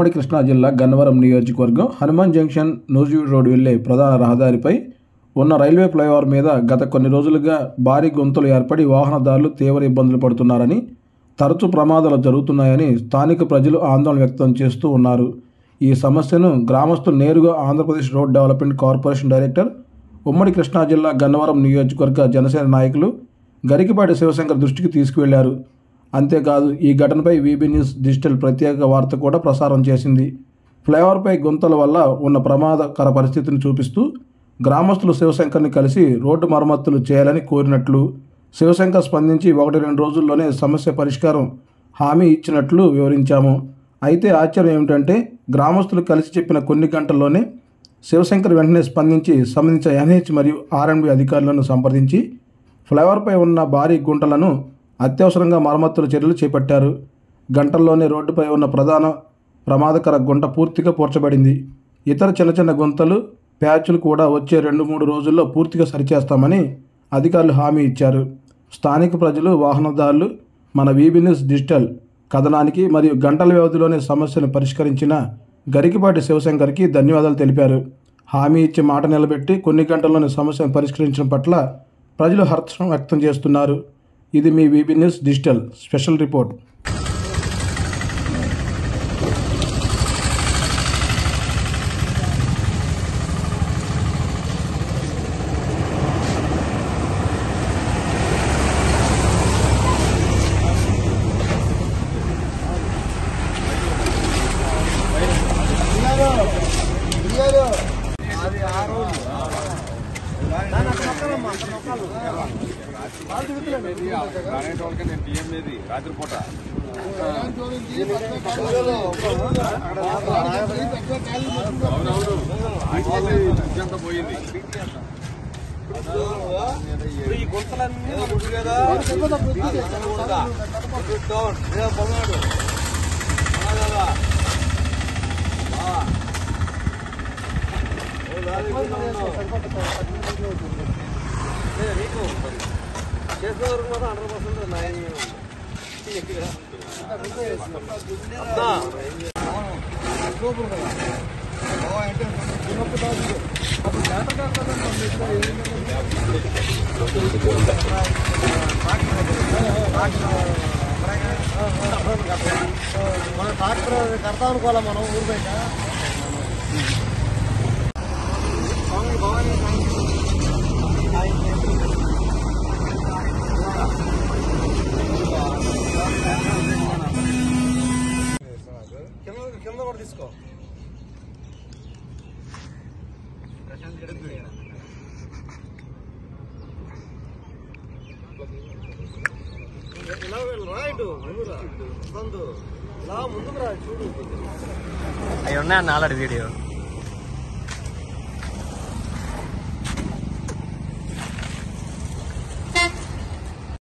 ఉమ్మడి కృష్ణా జిల్లా గన్నవరం నియోజకవర్గం హనుమాన్ జంక్షన్ నూజివీడు రోడ్డు వెళ్లే ప్రధాన రహదారిపై ఉన్న రైల్వే ఫ్లైఓవర్ మీద గత కొన్ని రోజులుగా భారీ గుంతలు ఏర్పడి వాహనదారులు తీవ్ర ఇబ్బందులు పడుతున్నారని, తరచూ ప్రమాదాలు జరుగుతున్నాయని స్థానిక ప్రజలు ఆందోళన వ్యక్తం చేస్తూ ఉన్నారు. ఈ సమస్యను గ్రామస్తులు నేరుగా Andhra Pradesh road development corporation director, ఉమ్మడి కృష్ణా జిల్లా గన్నవరం నియోజకవర్గ జనసేన నాయకులు గరికపాటి శివశంకర్ దృష్టికి తీసుకువెళ్లారు. అంతేకాదు, ఈ ఘటనపై వీబీ న్యూస్ డిజిటల్ ప్రత్యేక వార్త కూడా ప్రసారం చేసింది. ఫ్లైఓవర్పై గుంతల వల్ల ఉన్న ప్రమాదకర పరిస్థితిని చూపిస్తూ గ్రామస్తులు శివశంకర్ని కలిసి రోడ్డు మరమ్మతులు చేయాలని కోరినట్లు, శివశంకర్ స్పందించి 1-2 రోజుల్లోనే సమస్య పరిష్కారం హామీ ఇచ్చినట్లు వివరించాము. అయితే ఆశ్చర్యం ఏమిటంటే, గ్రామస్తులు కలిసి చెప్పిన కొన్ని గంటల్లోనే శివశంకర్ వెంటనే స్పందించి సంబంధించిన ఎన్హెచ్ మరియు ఆర్ఎండ్బి అధికారులను సంప్రదించి ఫ్లైఓవర్పై ఉన్న భారీ గుంటలను అత్యవసరంగా మరమ్మతుల చర్యలు చేపట్టారు. గంటల్లోనే రోడ్డుపై ఉన్న ప్రధాన ప్రమాదకర గుంట పూర్తిగా పూడ్చబడింది. ఇతర చిన్న గుంతలు, ప్యాచ్లు కూడా వచ్చే 2-3 రోజుల్లో పూర్తిగా సరిచేస్తామని అధికారులు హామీ ఇచ్చారు. స్థానిక ప్రజలు, వాహనదారులు మన వీబీ న్యూస్ డిజిటల్ కథనానికి మరియు గంటల వ్యవధిలోనే సమస్యను పరిష్కరించిన గరికపాటి శివశంకర్కి ధన్యవాదాలు తెలిపారు. హామీ ఇచ్చి మాట నిలబెట్టి కొన్ని గంటల్లోనే సమస్యను పరిష్కరించడం పట్ల ప్రజలు హర్షం వ్యక్తం చేస్తున్నారు. ఇది మీ VB news digital special report. రాత్రిపూట పోయింది. ఈ గుంతలన్నీ చేసే వరకు మాత్రం 100% న్యాయంగా ఉంది. మన ట్రాక్టర్ కడతాం అనుకోవాలా మనం ఊరు బయట. కింద కూడా తీసుకో. ఇలా రా, ఇటు ముందు రా, ఇలా ముందుకు రా, చూడు. అవి ఉన్నాయన్న ఆల్రెడీ వీడియో.